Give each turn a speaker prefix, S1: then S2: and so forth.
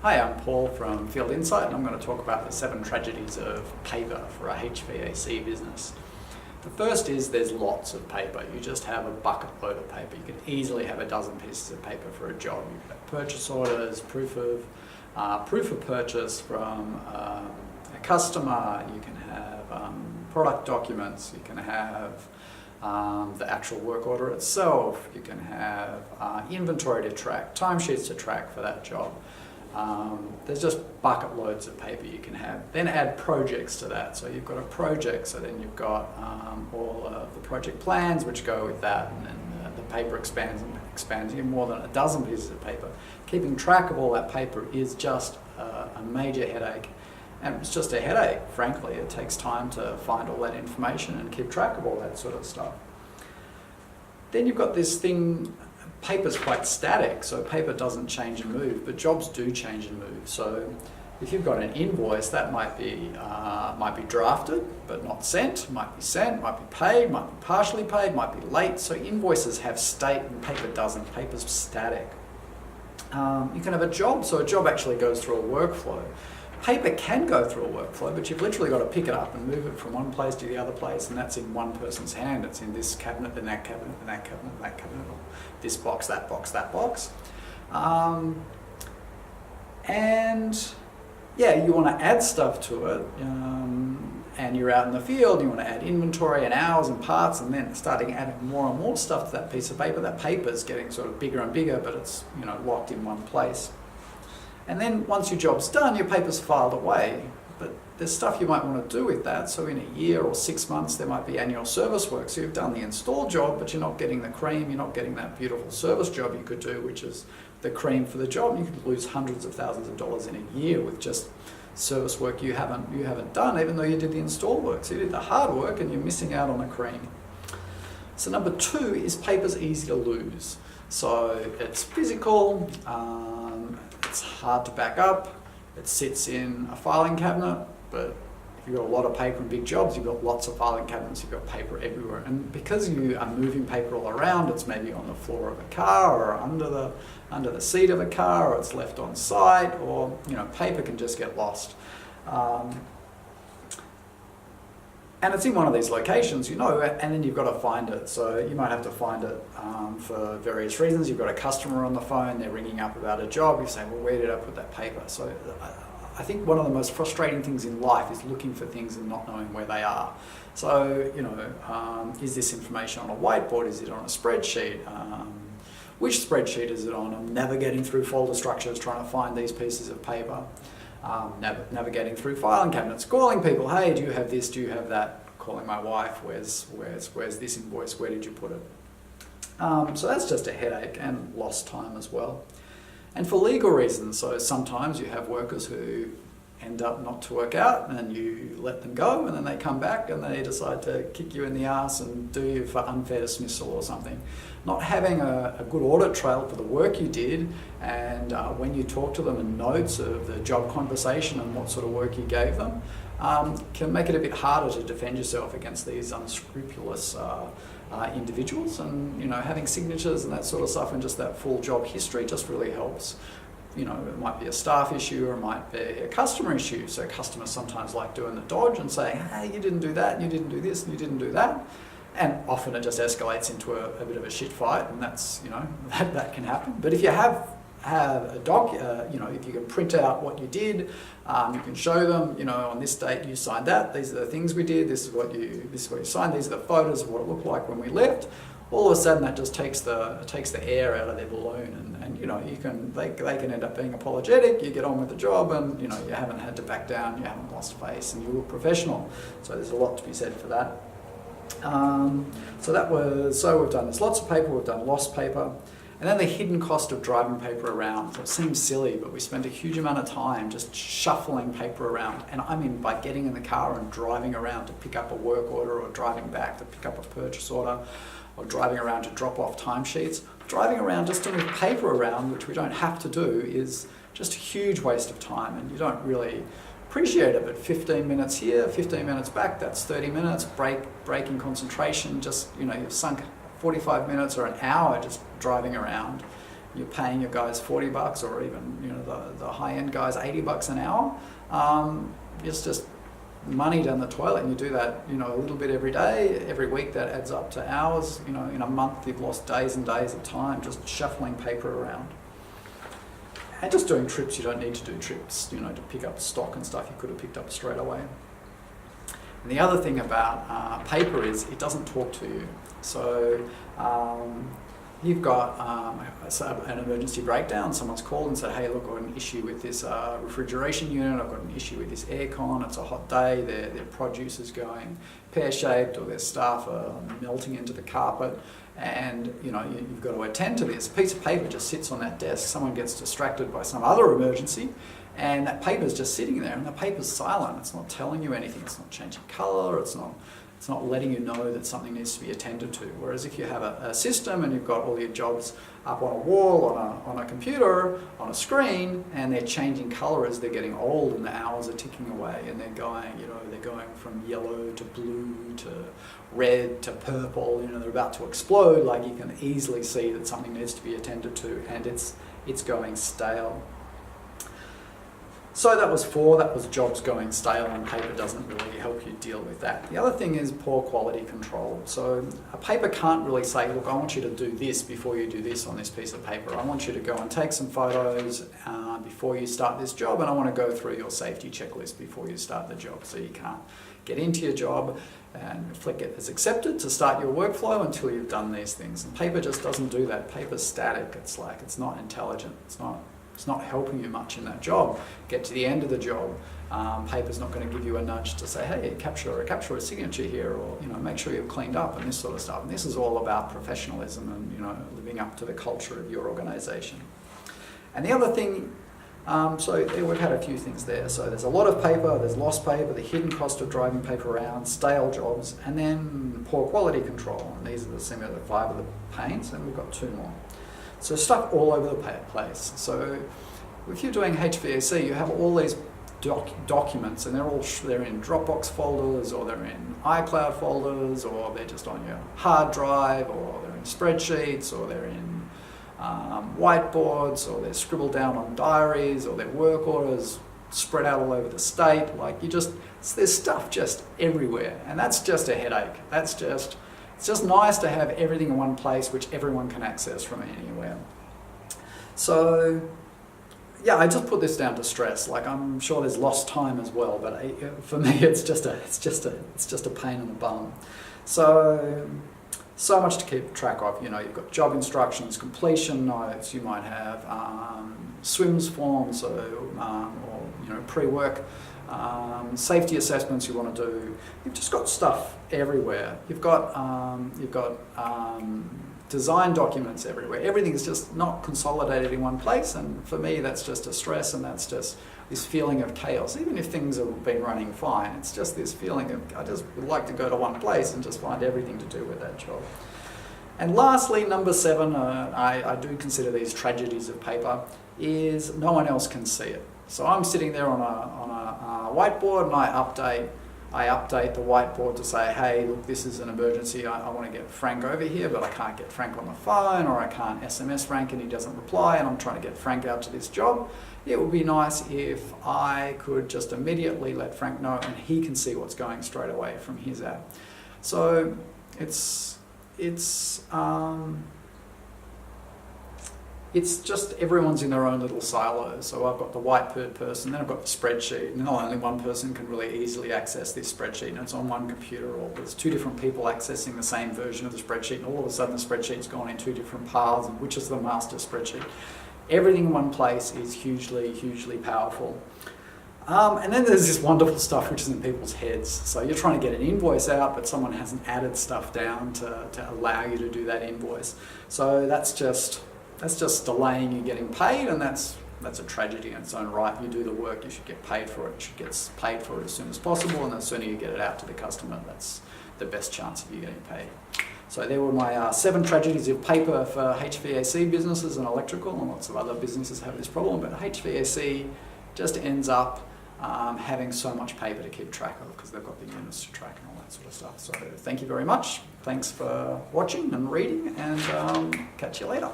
S1: Hi, I'm Paul from Field Insight, and I'm going to talk about the 7 tragedies of paper for a HVAC business. The first is there's lots of paper. You just have a bucket load of paper. You can easily have a dozen pieces of paper for a job. You can have purchase orders, proof of purchase from a customer. You can have product documents. You can have the actual work order itself. You can have inventory to track, timesheets to track for that job. There's just bucket loads of paper you can have. Then add projects to that. So you've got a project, so then you've got all of the project plans which go with that, and then the paper expands and expands. You have more than a dozen pieces of paper. Keeping track of all that paper is just a major headache. And it's just a headache, frankly. It takes time to find all that information and keep track of all that sort of stuff. Then you've got this thing, paper's quite static, so paper doesn't change and move, but jobs do change and move. So if you've got an invoice, that might be drafted but not sent, might be paid, might be partially paid, might be late. So invoices have state and paper doesn't. Paper's static. You can have a job, so a job actually goes through a workflow. Paper can go through a workflow, but you've literally got to pick it up and move it from one place to the other place, and that's in one person's hand. It's in this cabinet, then that cabinet, then that cabinet, that cabinet, or this box, that box, that box. And yeah, you want to add stuff to it, and you're out in the field, you want to add inventory and hours and parts, and then starting adding more and more stuff to that piece of paper. That paper's getting sort of bigger and bigger, but it's locked in one place. And then once your job's done, your paper's filed away. But there's stuff you might want to do with that. So in a year or 6 months, there might be annual service work. So you've done the install job, but you're not getting the cream. You're not getting that beautiful service job you could do, which is the cream for the job. You could lose hundreds of thousands of dollars in a year with just service work you haven't done, even though you did the install work. So you did the hard work, and you're missing out on the cream. So number 2 is paper's easy to lose. So it's physical. It's hard to back up. It sits in a filing cabinet, but if you've got a lot of paper and big jobs, you've got lots of filing cabinets, you've got paper everywhere. And because you are moving paper all around, it's maybe on the floor of a car or under the seat of a car, or it's left on site, or paper can just get lost. And it's in one of these locations, and then you've got to find it. So you might have to find it for various reasons. You've got a customer on the phone, they're ringing up about a job. You say, well, where did I put that paper? So I think one of the most frustrating things in life is looking for things and not knowing where they are. So, is this information on a whiteboard? Is it on a spreadsheet? Which spreadsheet is it on? I'm navigating through folder structures trying to find these pieces of paper. Navigating through filing cabinets, calling people, hey, do you have this, do you have that? Calling my wife, where's this invoice, where did you put it? So that's just a headache and lost time as well. And for legal reasons, so sometimes you have workers who end up not to work out, and you let them go, and then they come back and they decide to kick you in the ass and do you for unfair dismissal or something. Not having a good audit trail for the work you did, and when you talk to them and notes of the job conversation and what sort of work you gave them, can make it a bit harder to defend yourself against these unscrupulous individuals. And having signatures and that sort of stuff and just that full job history just really helps. It might be a staff issue, or it might be a customer issue. So customers sometimes like doing the dodge and saying, hey, you didn't do that, and you didn't do this, and you didn't do that. And often it just escalates into a bit of a shit fight, and that's, that can happen. But if you have a doc, if you can print out what you did, you can show them, on this date you signed that, these are the things we did, this is what you signed, these are the photos of what it looked like when we left. All of a sudden that just takes the air out of their balloon, and they can end up being apologetic. You get on with the job, and you haven't had to back down, you haven't lost face, and you look professional. So there's a lot to be said for that. So we've done, there's lots of paper, we've done lost paper. And then the hidden cost of driving paper around. So it seems silly, but we spend a huge amount of time just shuffling paper around. And I mean by getting in the car and driving around to pick up a work order, or driving back to pick up a purchase order, or driving around to drop off timesheets. Driving around just to move paper around, which we don't have to do, is just a huge waste of time, and you don't really appreciate it. But 15 minutes here, 15 minutes back, that's 30 minutes. Break in concentration, just you've sunk 45 minutes or an hour just driving around, you're paying your guys $40 or even the high-end guys $80 an hour. It's just money down the toilet, and you do that a little bit every day, every week. That adds up to hours. In a month you've lost days and days of time just shuffling paper around. And just doing trips, you don't need to do trips, to pick up stock and stuff you could have picked up straight away. And the other thing about paper is it doesn't talk to you. So you've got an emergency breakdown, someone's called and said, hey, look, I've got an issue with this refrigeration unit, I've got an issue with this aircon, it's a hot day, their produce is going pear-shaped, or their staff are melting into the carpet, and you've got to attend to this. A piece of paper just sits on that desk, someone gets distracted by some other emergency, and that paper's just sitting there, and the paper's silent. It's not telling you anything, it's not changing colour, it's not letting you know that something needs to be attended to. Whereas if you have a system and you've got all your jobs up on a wall, on a computer, on a screen, and they're changing colour as they're getting old and the hours are ticking away, and they're going from yellow to blue to red to purple, they're about to explode, like you can easily see that something needs to be attended to, and it's going stale. So that was jobs going stale, and paper doesn't really help you deal with that. The other thing is poor quality control. So a paper can't really say, look, I want you to do this before you do this on this piece of paper. I want you to go and take some photos before you start this job, and I want to go through your safety checklist before you start the job. So you can't get into your job and flick it as accepted to start your workflow until you've done these things. And paper just doesn't do that. Paper's static. It's not intelligent. It's not helping you much in that job. Get to the end of the job, paper's not going to give you a nudge to say, hey, capture a signature here, or make sure you've cleaned up and this sort of stuff. And this is all about professionalism and living up to the culture of your organisation. And the other thing, so we've had a few things there. So there's a lot of paper, there's lost paper, the hidden cost of driving paper around, stale jobs, and then poor quality control. And these are the 5 of the pains, and we've got 2 more. So stuff all over the place. So if you're doing HVAC, you have all these documents, and they're in Dropbox folders, or they're in iCloud folders, or they're just on your hard drive, or they're in spreadsheets, or they're in whiteboards, or they're scribbled down on diaries, or they're work orders spread out all over the state. There's stuff just everywhere, and that's just a headache. It's just nice to have everything in one place which everyone can access from anywhere. So yeah, I just put this down to stress. I'm sure there's lost time as well, but for me it's just a pain in the bum. So much to keep track of. You've got job instructions, completion notes, you might have SWIMS forms, or pre-work safety assessments you want to do. You've just got stuff everywhere. You've got design documents everywhere. Everything's just not consolidated in one place, and for me that's just a stress, and that's just this feeling of chaos. Even if things have been running fine, it's just this feeling of I just would like to go to one place and just find everything to do with that job. And lastly, number 7, I do consider these tragedies of paper, is no one else can see it. So I'm sitting there on a whiteboard, and I update the whiteboard to say, hey, look, this is an emergency. I want to get Frank over here, but I can't get Frank on the phone, or I can't SMS Frank and he doesn't reply, and I'm trying to get Frank out to this job. It would be nice if I could just immediately let Frank know, and he can see what's going straight away from his app. So it's just everyone's in their own little silos. So I've got the whiteboard person, then I've got the spreadsheet, and not only one person can really easily access this spreadsheet, and it's on one computer, or there's 2 different people accessing the same version of the spreadsheet, and all of a sudden the spreadsheet's gone in 2 different paths, and which is the master spreadsheet. Everything in one place is hugely, hugely powerful. And then there's this wonderful stuff which is in people's heads. So you're trying to get an invoice out, but someone hasn't added stuff down to allow you to do that invoice. So that's just delaying you getting paid, and that's a tragedy in its own right. You do the work, you should get paid for it. You should get paid for it as soon as possible, and the sooner you get it out to the customer, that's the best chance of you getting paid. So there were my 7 tragedies of paper for HVAC businesses and electrical, and lots of other businesses have this problem, but HVAC just ends up having so much paper to keep track of because they've got the units to track and all that sort of stuff. So thank you very much. Thanks for watching and reading, and catch you later.